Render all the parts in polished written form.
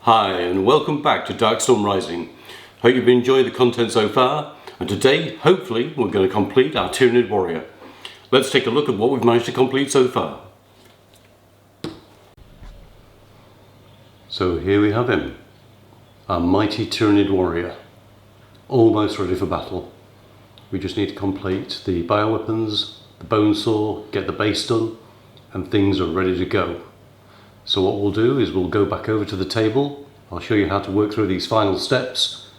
Hi and welcome back to Darkstorm Rising. Hope you've been enjoying the content so far, and today hopefully we're going to complete our Tyranid warrior. Let's take a look at what we've managed to complete so far. So here we have him, our mighty Tyranid warrior, almost ready for battle. We just need to complete the bioweapons, the bone saw, get the base done, and things are ready to go. So what we'll do is we'll go back over to the table. I'll show you how to work through these final steps,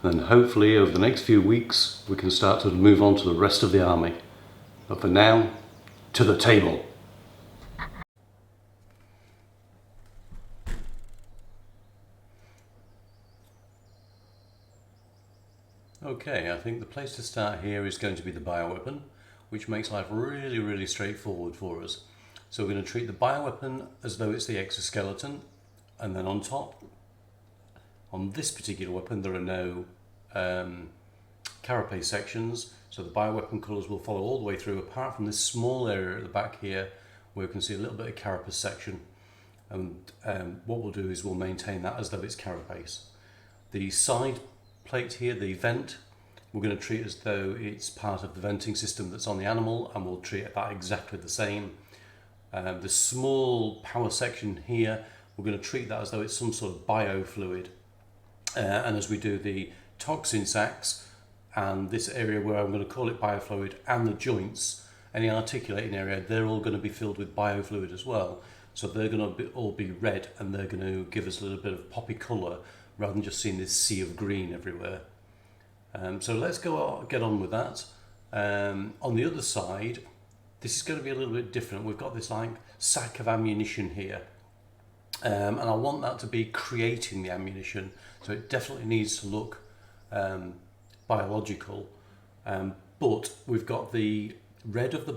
and then hopefully over the next few weeks we can start to move on to the rest of the army. But for now, to the table. Okay, I think the place to start here is going to be the bioweapon, which makes life really straightforward for us. So we're going to treat the bioweapon as though it's the exoskeleton, and then on top, on this particular weapon, there are no carapace sections, so the bioweapon colours will follow all the way through, apart from this small area at the back here where we can see a little bit of carapace section. And what we'll do is we'll maintain that as though it's carapace. The side plate here, the vent, we're going to treat as though it's part of the venting system that's on the animal, and we'll treat that exactly the same. The small power section here, we're going to treat that as though it's some sort of biofluid. And as we do the toxin sacs and this area where I'm going to call it biofluid, and the joints, any articulating area, they're all going to be filled with biofluid as well. So they're going to all be red, and they're going to give us a little bit of poppy colour rather than just seeing this sea of green everywhere. So let's get on with that. On the other side, this is going to be a little bit different. We've got this like sack of ammunition here, and I want that to be creating the ammunition, so it definitely needs to look biological, but we've got the red of the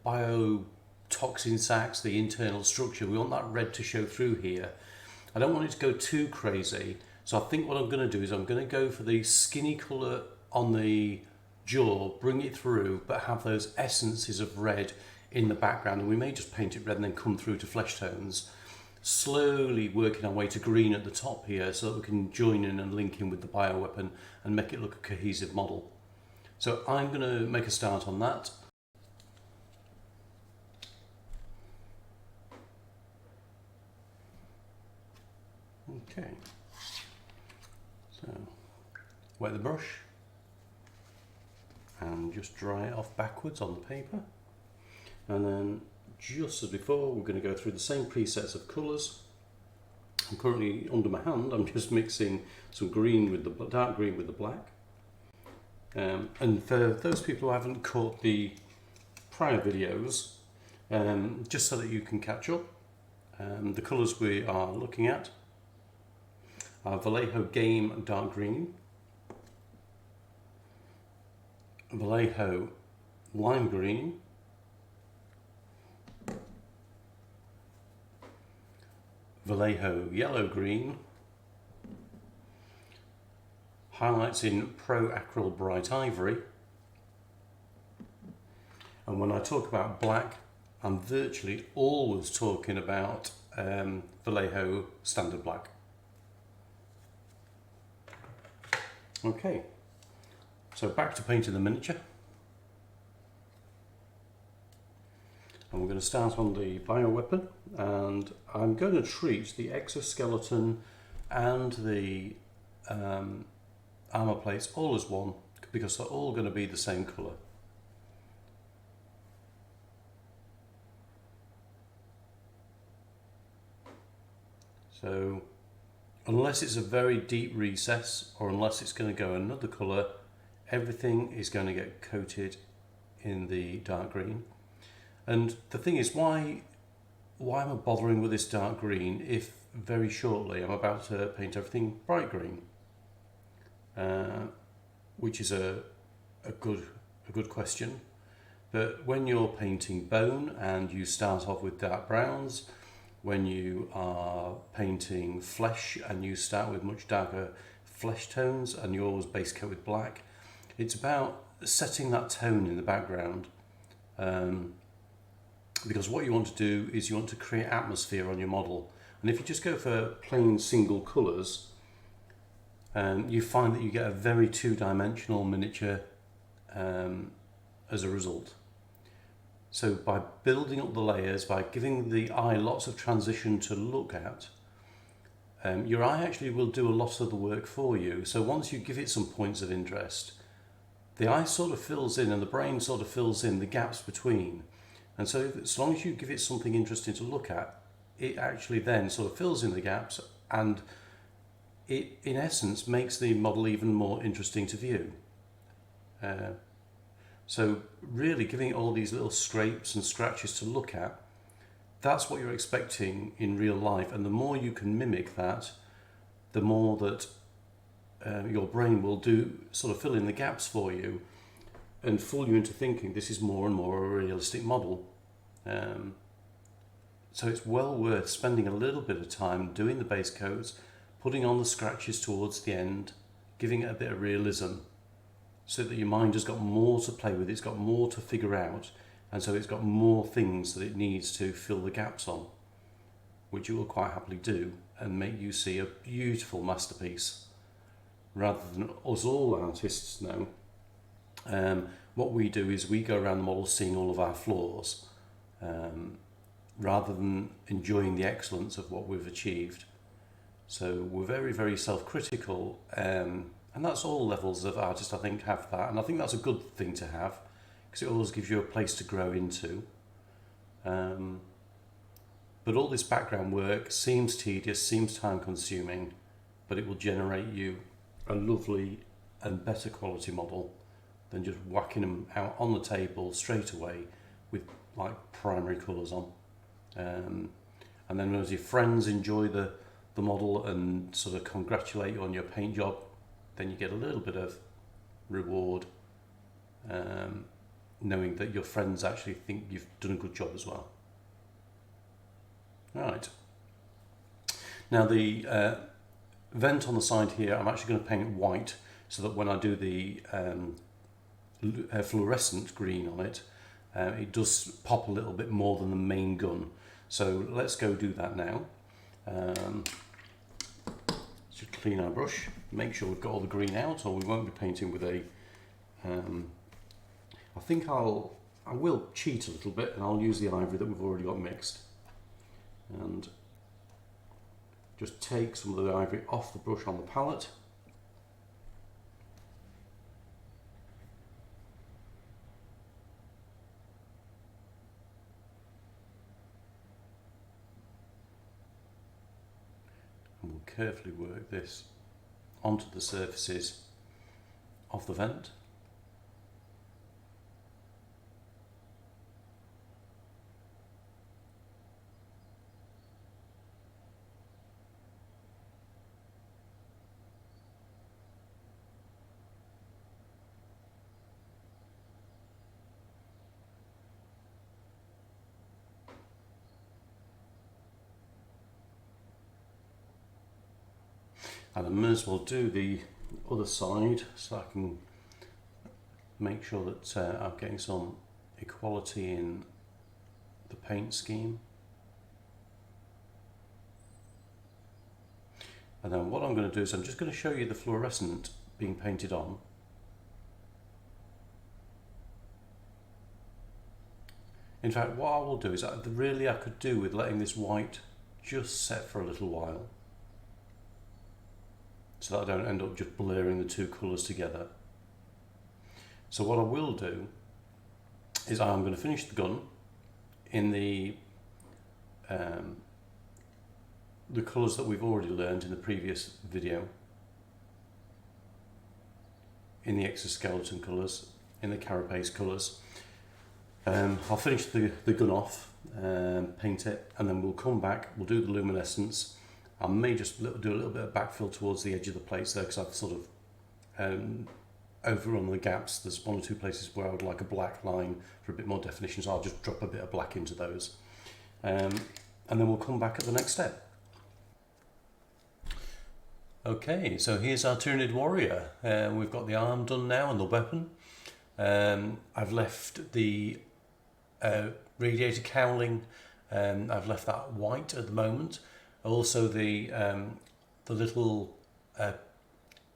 biotoxin sacs, the internal structure. We want that red to show through here. I don't want it to go too crazy, so I think what I'm going to do is I'm going to go for the skinny colour on the jaw, bring it through, but have those essences of red in the background, and we may just paint it red and then come through to flesh tones, slowly working our way to green at the top here so that we can join in and link in with the bioweapon and make it look a cohesive model. So I'm going to make a start on that. Okay, so wet the brush and just dry it off backwards on the paper, and then just as before we're going to go through the same presets of colours. I'm currently under my hand, I'm just mixing some green with the dark green with the black, and for those people who haven't caught the prior videos, just so that you can catch up, the colours we are looking at are Vallejo Game Dark Green, Vallejo Lime Green, Vallejo Yellow Green, highlights in Pro Acryl Bright Ivory, and when I talk about black, I'm virtually always talking about Vallejo Standard Black. Okay, so back to painting the miniature, and we're going to start on the bioweapon, and I'm going to treat the exoskeleton and the armour plates all as one, because they're all going to be the same colour. So unless it's a very deep recess, or unless it's going to go another colour, everything is going to get coated in the dark green. And the thing is, why am I bothering with this dark green if very shortly I'm about to paint everything bright green? Which is a good question. But when you're painting bone and you start off with dark browns, when you are painting flesh and you start with much darker flesh tones and you always base coat with black, it's about setting that tone in the background. Because what you want to do is you want to create atmosphere on your model. And if you just go for plain single colours, you find that you get a very two-dimensional miniature as a result. So by building up the layers, by giving the eye lots of transition to look at, your eye actually will do a lot of the work for you. So once you give it some points of interest, the eye sort of fills in and the brain sort of fills in the gaps between. And so as long as you give it something interesting to look at, it actually then sort of fills in the gaps, and it in essence makes the model even more interesting to view. So really giving it all these little scrapes and scratches to look at, that's what you're expecting in real life. And the more you can mimic that, the more that your brain will do sort of fill in the gaps for you and fool you into thinking this is more and more a realistic model. So it's well worth spending a little bit of time doing the base coats, putting on the scratches towards the end, giving it a bit of realism, so that your mind has got more to play with, it's got more to figure out, and so it's got more things that it needs to fill the gaps on, which it will quite happily do and make you see a beautiful masterpiece. Rather than us all artists now, what we do is we go around the model seeing all of our flaws, rather than enjoying the excellence of what we've achieved. So we're very, very self-critical, and that's all levels of artists, I think, have that, and I think that's a good thing to have, because it always gives you a place to grow into. But all this background work seems tedious, seems time-consuming, but it will generate you a lovely and better quality model than just whacking them out on the table straight away with like primary colours on. And then as your friends enjoy the model and sort of congratulate you on your paint job, then you get a little bit of reward, knowing that your friends actually think you've done a good job as well. Right. Now the vent on the side here, I'm actually going to paint white so that when I do the fluorescent green on it, it does pop a little bit more than the main gun. So let's go do that now. Just clean our brush, make sure we've got all the green out, or we won't be painting with a I think I will cheat a little bit and I'll use the ivory that we've already got mixed and just take some of the ivory off the brush on the palette. And we'll carefully work this onto the surfaces of the vent. And I may as well do the other side so I can make sure that I'm getting some equality in the paint scheme. And then what I'm going to do is I'm just going to show you the fluorescent being painted on. In fact, what I will do is really I could do with letting this white just set for a little while, so that I don't end up just blurring the two colours together. So what I will do is I'm going to finish the gun in the colours that we've already learned in the previous video, in the exoskeleton colours, in the carapace colours. I'll finish the gun off, paint it, and then we'll come back, we'll do the luminescence. I may just do a little bit of backfill towards the edge of the plates there, because I've sort of overrun the gaps. There's one or two places where I would like a black line for a bit more definition, so I'll just drop a bit of black into those. And then we'll come back at the next step. Okay, so here's our Tyranid warrior. We've got the arm done now and the weapon. I've left the radiator cowling, I've left that white at the moment. Also the little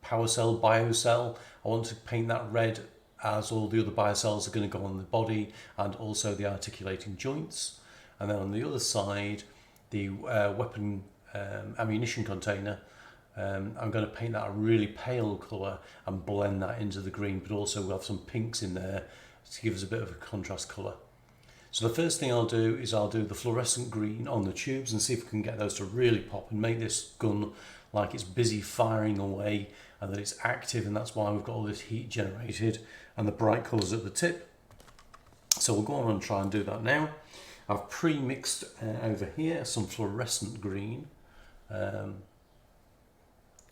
power cell, bio cell, I want to paint that red as all the other bio cells are going to go on the body, and also the articulating joints. And then on the other side, the weapon ammunition container, I'm going to paint that a really pale colour and blend that into the green, but also we'll have some pinks in there to give us a bit of a contrast colour. So the first thing I'll do is I'll do the fluorescent green on the tubes and see if we can get those to really pop and make this gun like it's busy firing away and that it's active, and that's why we've got all this heat generated and the bright colours at the tip. So we'll go on and try and do that now. I've pre-mixed over here some fluorescent green.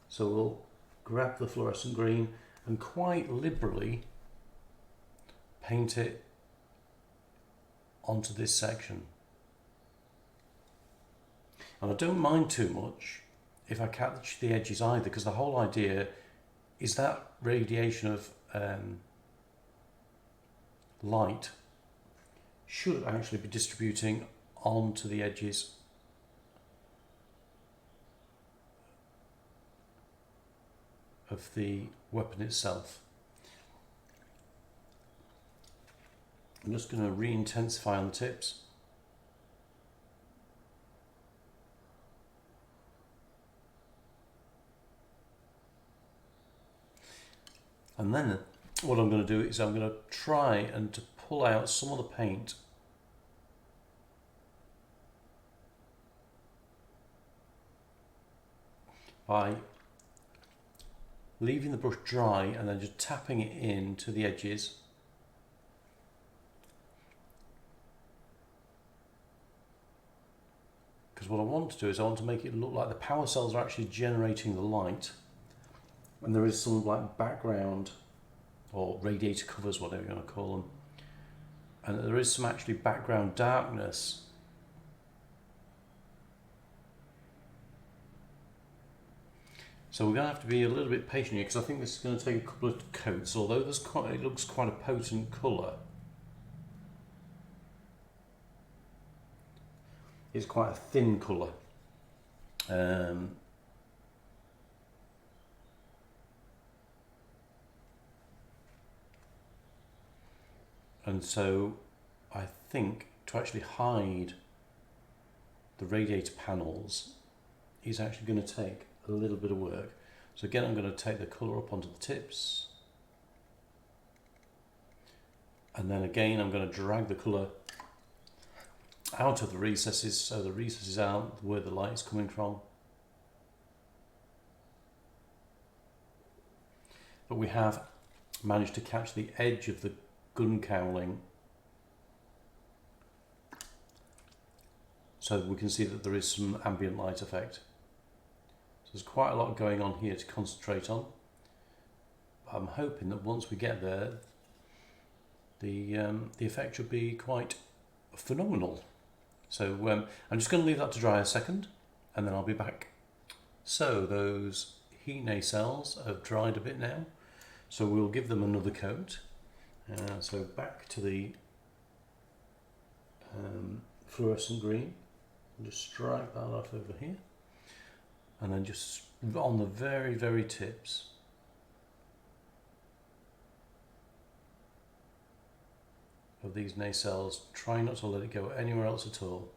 So we'll grab the fluorescent green and quite liberally paint it onto this section. And I don't mind too much if I catch the edges either, because the whole idea is that radiation of light should actually be distributing onto the edges of the weapon itself. I'm just going to re-intensify on the tips. And then what I'm going to do is I'm going to try and to pull out some of the paint by leaving the brush dry and then just tapping it into the edges. Because what I want to do is I want to make it look like the power cells are actually generating the light, and there is some like background or radiator covers, whatever you want to call them, and there is some actually background darkness. So we're going to have to be a little bit patient here, because I think this is going to take a couple of coats, although it looks quite a potent colour. It's quite a thin colour. And so I think to actually hide the radiator panels is actually going to take a little bit of work. So again, I'm going to take the colour up onto the tips, and then again I'm going to drag the colour out of the recesses, so the recesses out where the light is coming from. But we have managed to catch the edge of the gun cowling, so we can see that there is some ambient light effect. So there's quite a lot going on here to concentrate on. I'm hoping that once we get there, the effect should be quite phenomenal. So I'm just going to leave that to dry a second, and then I'll be back. So those heat nacelles have dried a bit now, so we'll give them another coat. So back to the fluorescent green, just strike that off over here, and then just on the very, very tips. Of these nacelles, try not to let it go anywhere else at all.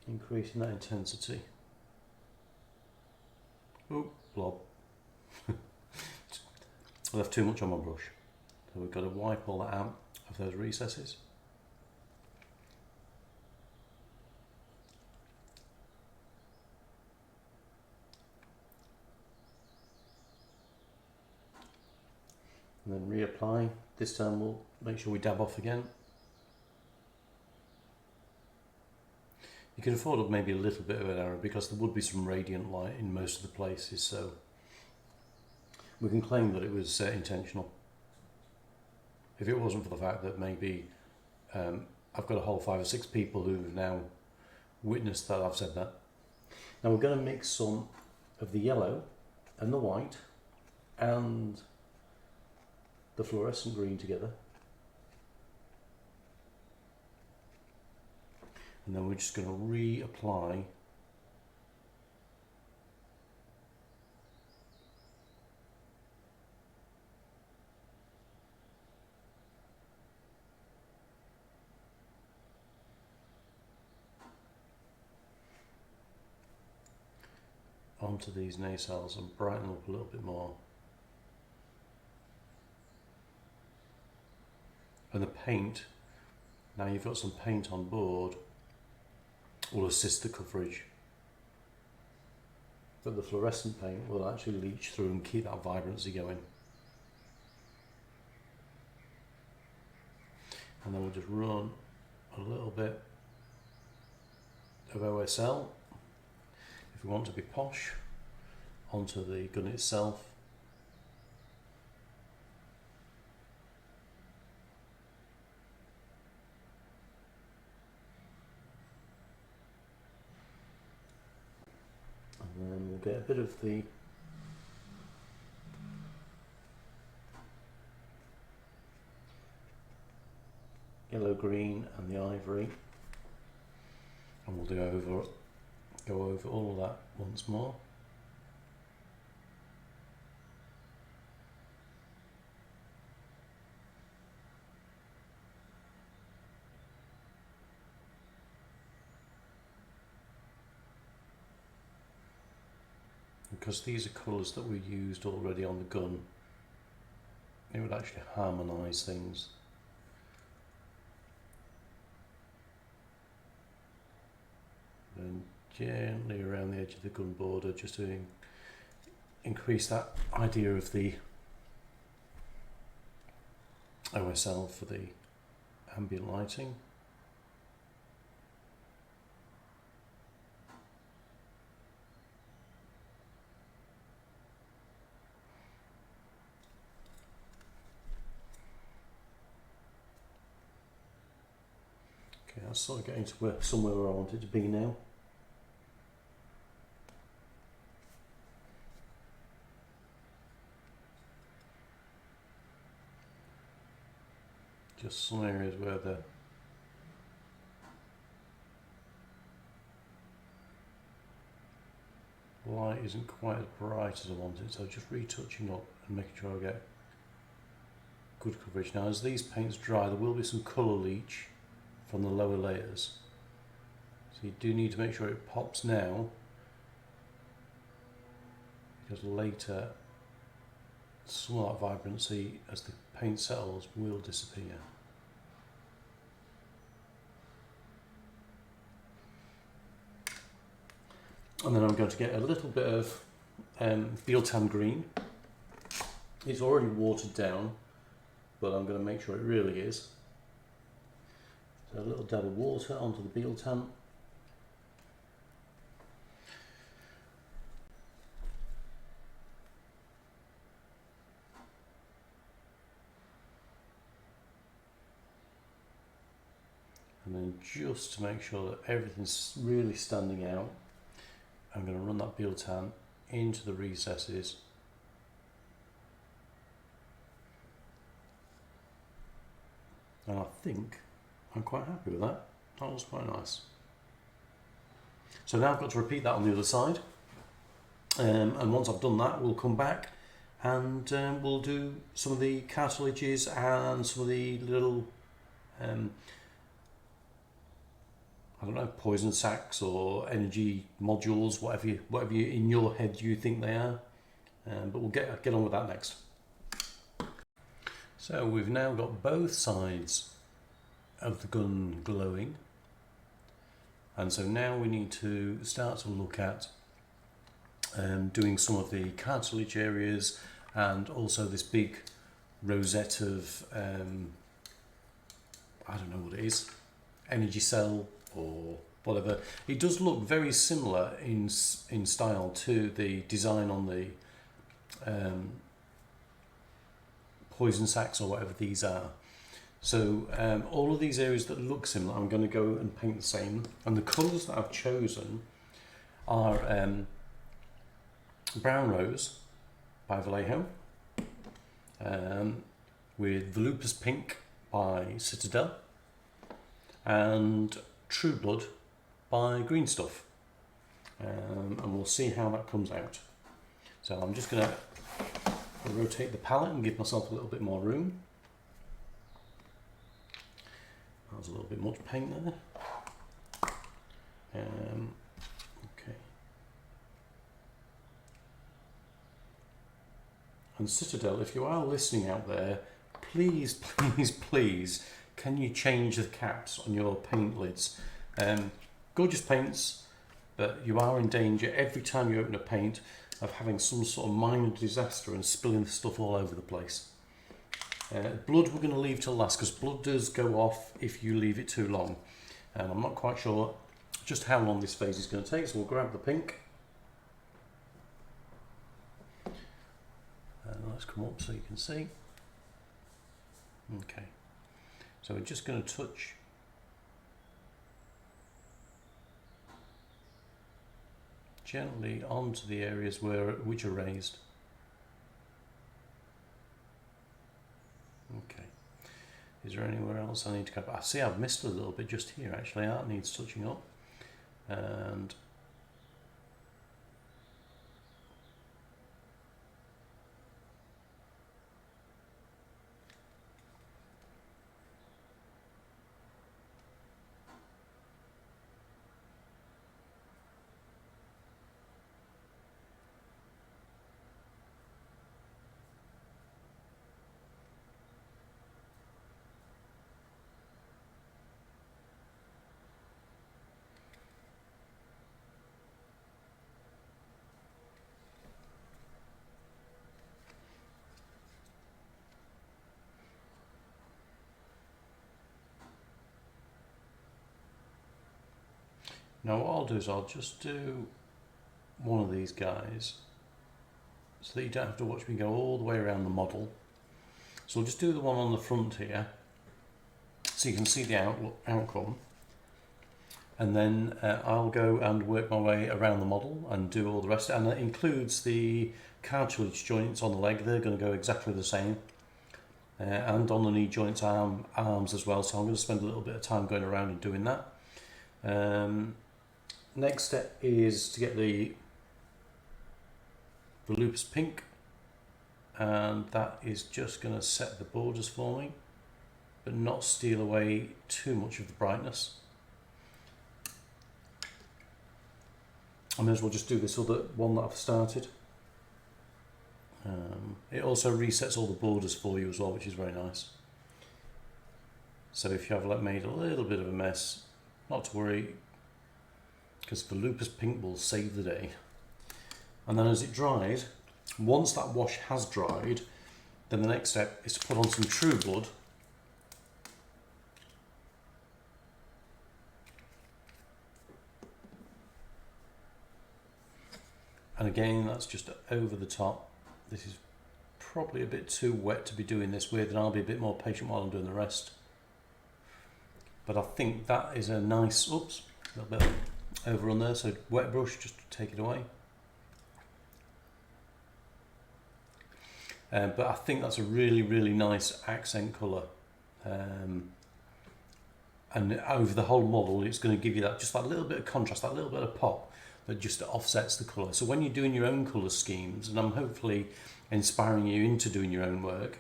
Increasing that intensity. Oh, blob. I left too much on my brush. So we've got to wipe all that out of those recesses. And then reapply. This time we'll make sure we dab off again. You can afford maybe a little bit of an error because there would be some radiant light in most of the places, so we can claim that it was intentional. If it wasn't for the fact that maybe I've got a whole 5 or 6 people who've now witnessed that I've said that. Now we're going to mix some of the yellow and the white and the fluorescent green together, and then we're just going to reapply onto these nacelles and brighten them up a little bit more. And the paint, now you've got some paint on board, will assist the coverage. But the fluorescent paint will actually leach through and keep that vibrancy going. And then we'll just run a little bit of OSL, if we want to be posh, onto the gun itself. And then we'll get a bit of the yellow green and the ivory, and we'll go over all of that once more. Because these are colours that we used already on the gun, it would actually harmonise things. And gently around the edge of the gun border, just to increase that idea of the OSL for the ambient lighting. Okay, that's sort of getting to somewhere where I want it to be now. Just some areas where the light isn't quite as bright as I want it, so just retouching up and making sure I get good coverage. Now as these paints dry, there will be some colour leach from the lower layers, so you do need to make sure it pops now, because later some of that vibrancy as the paint settles will disappear. And then I'm going to get a little bit of Beeltan green. It's already watered down, but I'm going to make sure it really is. So a little dab of water onto the Beeltan. And then just to make sure that everything's really standing out, I'm going to run that Beeltan into the recesses. And I think I'm quite happy with that. That was quite nice. So now I've got to repeat that on the other side. And once I've done that, we'll come back and we'll do some of the cartilages and some of the little I don't know, poison sacs or energy modules, whatever you in your head you think they are. But we'll get on with that next. So we've now got both sides of the gun glowing, and so now we need to start to look at doing some of the cartilage areas and also this big rosette of I don't know what it is, energy cell or whatever. It does look very similar in style to the design on the poison sacs or whatever these are. So all of these areas that look similar, I'm going to go and paint the same. And the colours that I've chosen are Brown Rose by Vallejo, with Volupus Pink by Citadel, and True Blood by green stuff. And we'll see how that comes out. So I'm just going to rotate the palette and give myself a little bit more room. That was a little bit much paint there. Okay. And Citadel, if you are listening out there, please, please, please, can you change the caps on your paint lids? Gorgeous paints, but you are in danger every time you open a paint of having some sort of minor disaster and spilling the stuff all over the place. Blood we're going to leave till last, because blood does go off if you leave it too long. I'm not quite sure just how long this phase is going to take, so we'll grab the pink. And let's come up so you can see. Okay, so we're just going to touch gently onto the areas which are raised. Okay, is there anywhere else I need to cover? I see I've missed a little bit just here actually, that needs touching up. And now what I'll do is I'll just do one of these guys so that you don't have to watch me go all the way around the model. So I'll just do the one on the front here so you can see the outcome, and then I'll go and work my way around the model and do all the rest, and that includes the cartilage joints on the leg. They're going to go exactly the same, and on the knee joints, arms as well, so I'm going to spend a little bit of time going around and doing that. Next step is to get the lupus pink, and that is just going to set the borders for me but not steal away too much of the brightness. I may as well just do this other one that I've started. It also resets all the borders for you as well, which is very nice. So if you have made a little bit of a mess, not to worry, because the lupus pink will save the day. And then as it dries, once that wash has dried, then the next step is to put on some True Blood. And again, that's just over the top. This is probably a bit too wet to be doing this with, and I'll be a bit more patient while I'm doing the rest. But I think that is a nice, oops, a little bit over on there, so wet brush just to take it away. But I think that's a really, really nice accent colour. And over the whole model, it's going to give you that, just that little bit of contrast, that little bit of pop that just offsets the colour. So when you're doing your own colour schemes, and I'm hopefully inspiring you into doing your own work,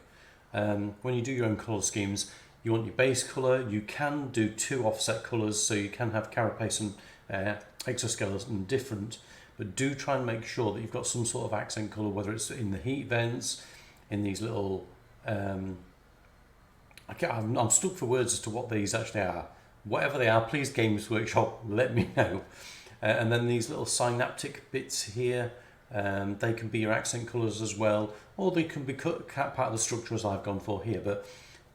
when you do your own colour schemes, you want your base colour. You can do 2 offset colours, so you can have carapace and exoskeleton different, but do try and make sure that you've got some sort of accent colour, whether it's in the heat vents, in these little, I'm stuck for words as to what these actually are. Whatever they are, please Games Workshop, let me know. And then these little synaptic bits here, they can be your accent colours as well, or they can be part of the structure as I've gone for here. But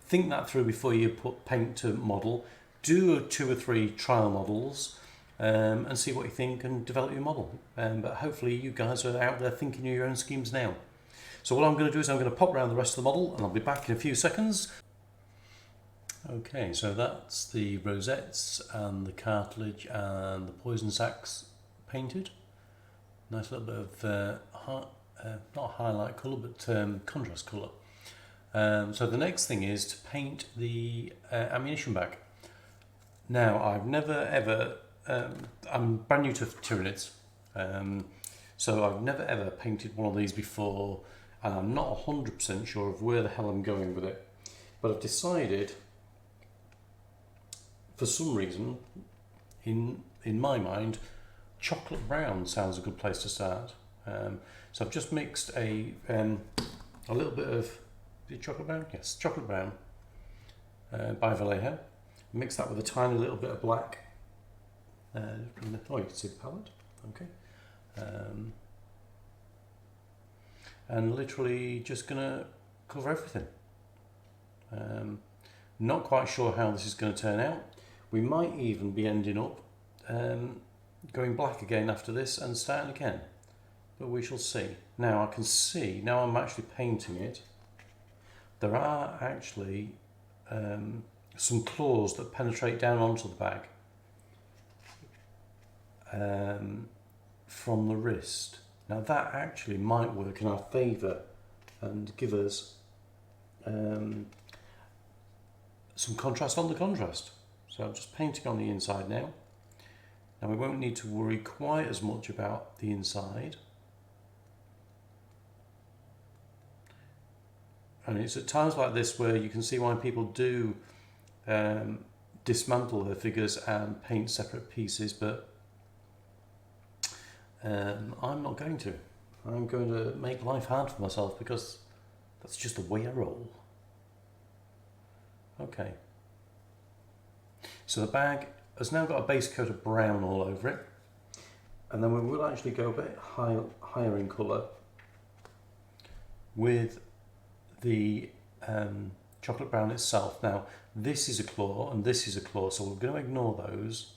think that through before you put paint to model. Do 2 or 3 trial models and see what you think and develop your model. But hopefully you guys are out there thinking of your own schemes now. So what I'm going to do is I'm going to pop around the rest of the model and I'll be back in a few seconds. Okay, so that's the rosettes and the cartilage and the poison sacs painted. Nice little bit of, not highlight colour, but contrast colour. So the next thing is to paint the ammunition bag. Now, I've never ever I'm brand new to Tyranids, so I've never ever painted one of these before, and I'm not 100% sure of where the hell I'm going with it. But I've decided, for some reason, in my mind, chocolate brown sounds a good place to start. So I've just mixed a little bit of, is it chocolate brown? Yes, chocolate brown by Vallejo. Mix that with a tiny little bit of black. Oh, you can see the palette. Okay. And literally just gonna cover everything. Not quite sure how this is going to turn out. We might even be ending up going black again after this and starting again, but we shall see. Now I can see, now I'm actually painting it, there are actually some claws that penetrate down onto the bag from the wrist. Now that actually might work in our favour and give us some contrast on the contrast. So I'm just painting on the inside now. Now we won't need to worry quite as much about the inside. And it's at times like this where you can see why people do dismantle their figures and paint separate pieces, but I'm not going to. I'm going to make life hard for myself because that's just the way I roll. Okay. So the bag has now got a base coat of brown all over it, and then we will actually go a bit higher in colour with the chocolate brown itself. Now this is a claw and this is a claw, so we're going to ignore those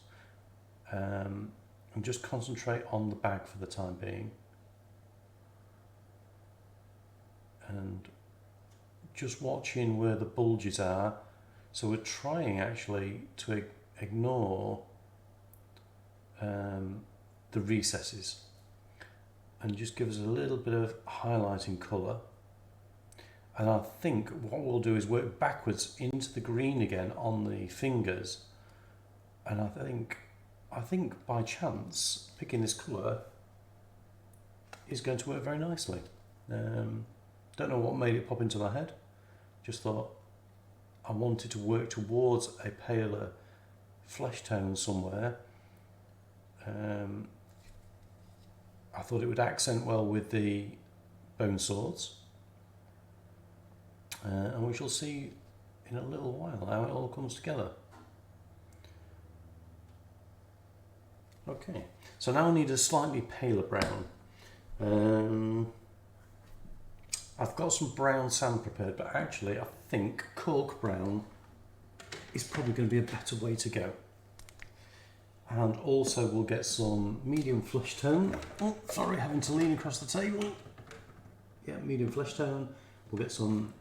and just concentrate on the bag for the time being, and just watching where the bulges are. So we're trying actually to ignore the recesses and just give us a little bit of highlighting colour. And I think what we'll do is work backwards into the green again on the fingers. And I think by chance picking this colour is going to work very nicely. Don't know what made it pop into my head. Just thought I wanted to work towards a paler flesh tone somewhere. I thought it would accent well with the bone swords. And we shall see in a little while how it all comes together. Okay, so now I need a slightly paler brown. I've got some brown sand prepared, but actually I think cork brown is probably going to be a better way to go. And also we'll get some medium flesh tone. Oh, sorry, having to lean across the table. Yeah, medium flesh tone. We'll get some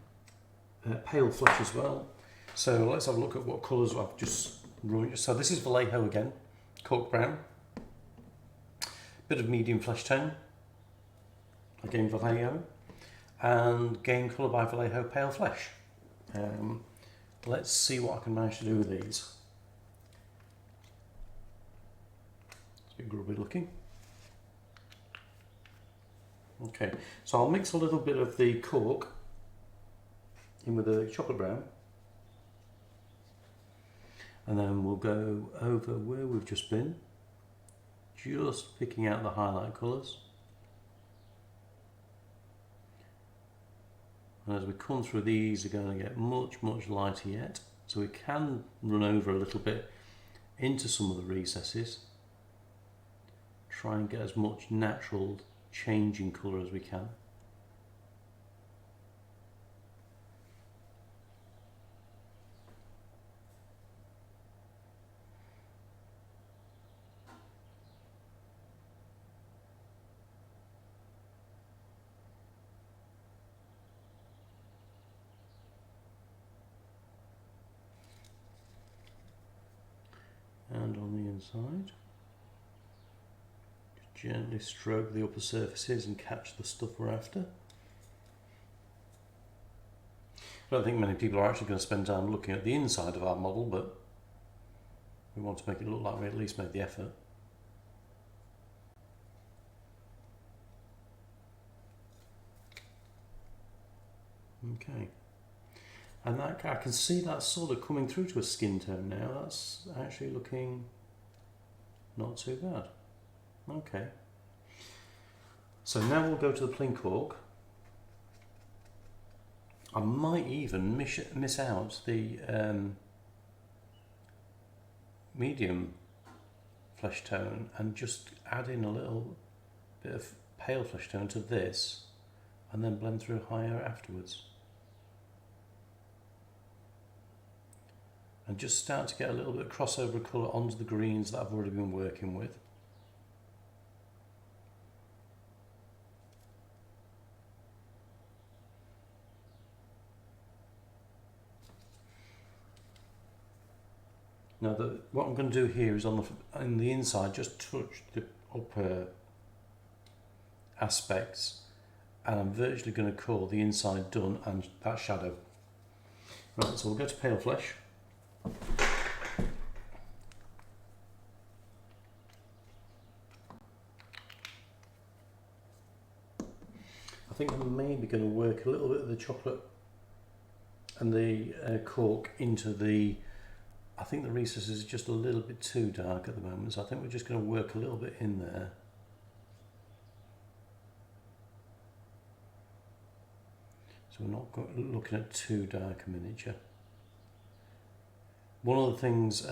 pale flesh as well. So let's have a look at what colours I've just run. So this is Vallejo again, cork brown. Bit of medium flesh tone, again Vallejo, and gain colour by Vallejo pale flesh. Let's see what I can manage to do with these. It's a bit grubby looking. Okay, so I'll mix a little bit of the cork in with the chocolate brown, and then we'll go over where we've just been, just picking out the highlight colours. And as we come through, these are going to get much lighter yet, so we can run over a little bit into some of the recesses, try and get as much natural change in colour as we can. And on the inside, just gently stroke the upper surfaces and catch the stuff we're after. I don't think many people are actually going to spend time looking at the inside of our model, but We want to make it look like we at least made the effort. Okay. And that, I can see that sort of coming through to a skin tone now. That's actually looking not too bad. Okay. So now we'll go to the plain cork. I might even miss out the medium flesh tone and just add in a little bit of pale flesh tone to this and then blend through higher afterwards. And just start to get a little bit of crossover of colour onto the greens that I've already been working with. Now what I'm going to do here is on the inside just touch the upper aspects, and I'm virtually going to call the inside done and that shadow. Right, so we'll go to pale flesh. I think I'm maybe going to work a little bit of the chocolate and the cork into the, I think the recess is just a little bit too dark at the moment, so I think we're just going to work a little bit in there. So we're not looking at too dark a miniature. One of the things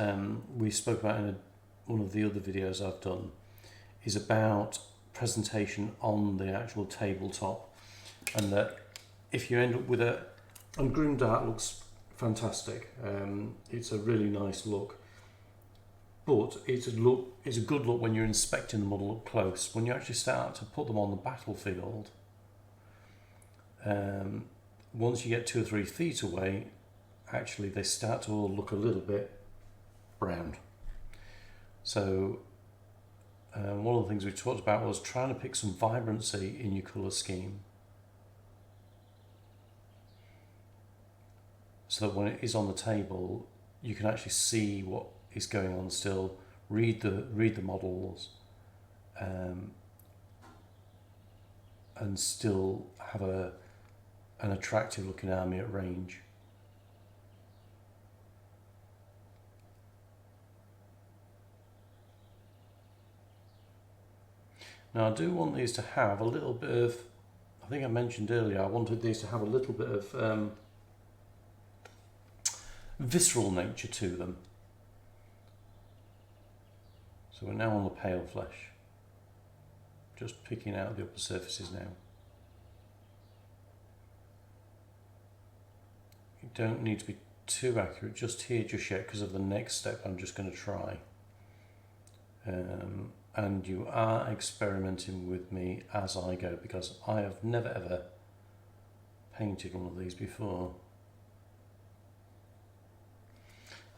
we spoke about in one of the other videos I've done is about presentation on the actual tabletop, and that if you end up with and groomed art looks fantastic. It's a really nice look, but it's a good look when you're inspecting the model up close. When you actually start to put them on the battlefield, once you get 2 or 3 feet away, actually they start to all look a little bit brown. So one of the things we talked about was trying to pick some vibrancy in your colour scheme, so that when it is on the table you can actually see what is going on still, read the models, and still have an attractive looking army at range. Now I do want these to have a little bit of, I think I mentioned earlier, I wanted these to have a little bit of visceral nature to them. So we're now on the pale flesh, just picking out the upper surfaces now. You don't need to be too accurate just here just yet, because of the next step I'm just going to try. And you are experimenting with me as I go, because I have never ever painted one of these before.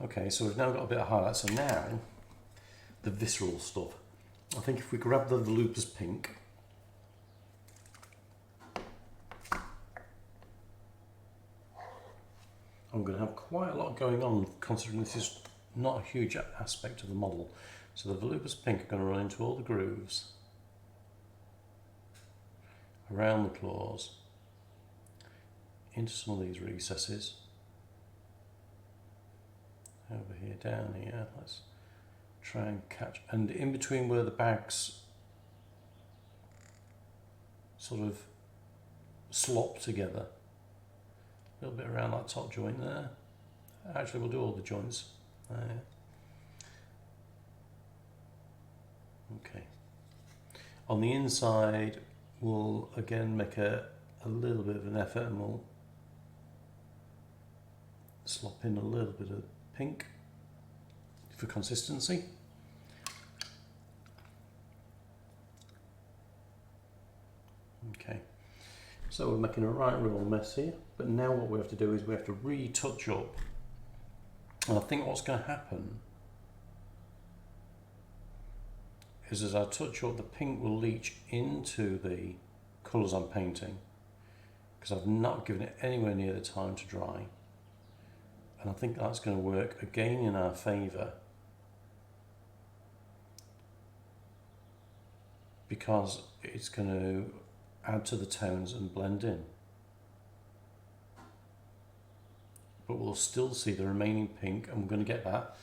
Okay, so we've now got a bit of highlight. So now the visceral stuff. I think if we grab the Volupus pink, I'm going to have quite a lot going on, considering this is not a huge aspect of the model. So the Volupus pink are going to run into all the grooves, around the claws, into some of these recesses, over here, down here. Let's try and catch, and in between where the bags sort of slop together, a little bit around that top joint there. Actually, we'll do all the joints. Okay. On the inside, we'll again make a little bit of an effort, and we'll slop in a little bit of pink for consistency. Okay, so we're making a right real mess here, but now what we have to do is we have to retouch up, and I think what's going to happen is as I touch up, the pink will leach into the colours I'm painting, because I've not given it anywhere near the time to dry, and I think that's going to work again in our favour because it's going to add to the tones and blend in. But we'll still see the remaining pink, and we're going to get that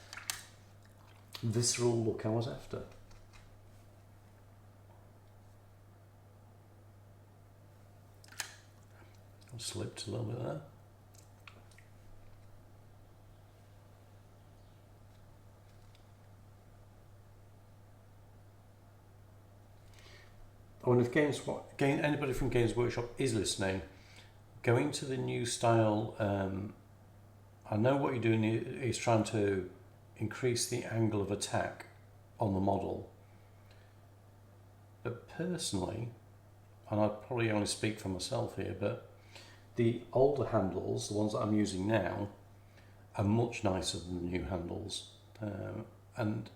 visceral look I was after. I slipped a little bit there. I wonder if anybody from Games Workshop is listening, going to the new style, I know what you're doing is trying to increase the angle of attack on the model. But personally, and I probably only speak for myself here, but the older handles, the ones that I'm using now, are much nicer than the new handles. And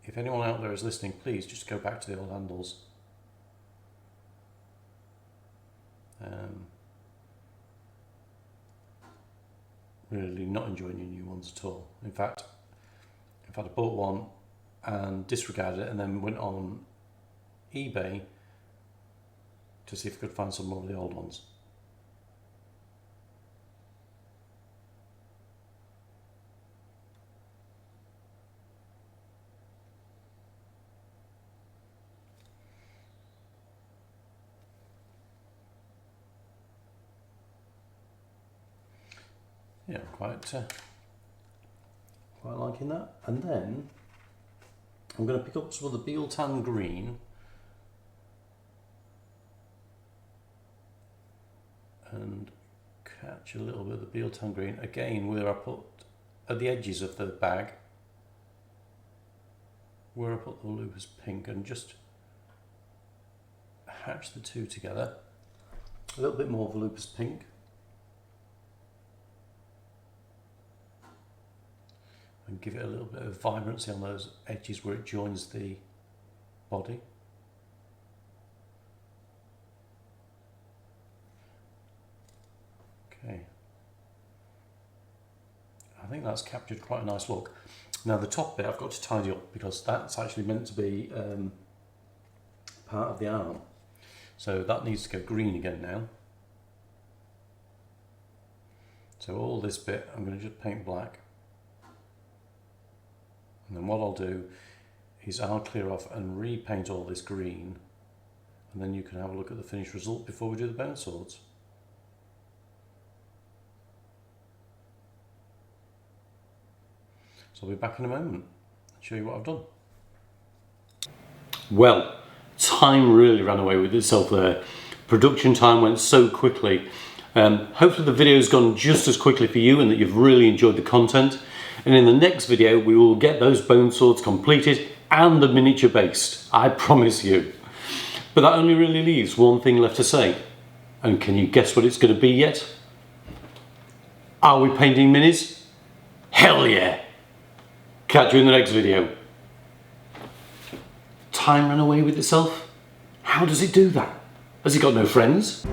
if anyone out there is listening, please just go back to the old handles. Really not enjoying your new ones at all. In fact, I bought one and disregarded it, and then went on eBay to see if I could find some more of the old ones. Yeah, quite liking that. And then I'm going to pick up some of the Beal Tan Green and catch a little bit of the Beal Tan Green again, where I put at the edges of the bag, where I put the lupus pink, and just hatch the two together. A little bit more of the lupus pink. And give it a little bit of vibrancy on those edges where it joins the body. Okay. I think that's captured quite a nice look. Now the top bit I've got to tidy up, because that's actually meant to be part of the arm. So that needs to go green again now. So all this bit I'm going to just paint black. And then what I'll do is I'll clear off and repaint all this green, and then you can have a look at the finished result before we do the bone swords. So I'll be back in a moment and show you what I've done. Well, time really ran away with itself there. Production time went so quickly. Hopefully the video's gone just as quickly for you and that you've really enjoyed the content. And in the next video, we will get those bone swords completed and the miniature based, I promise you. But that only really leaves one thing left to say. And can you guess what it's going to be yet? Are we painting minis? Hell yeah! Catch you in the next video. Time ran away with itself? How does it do that? Has it got no friends?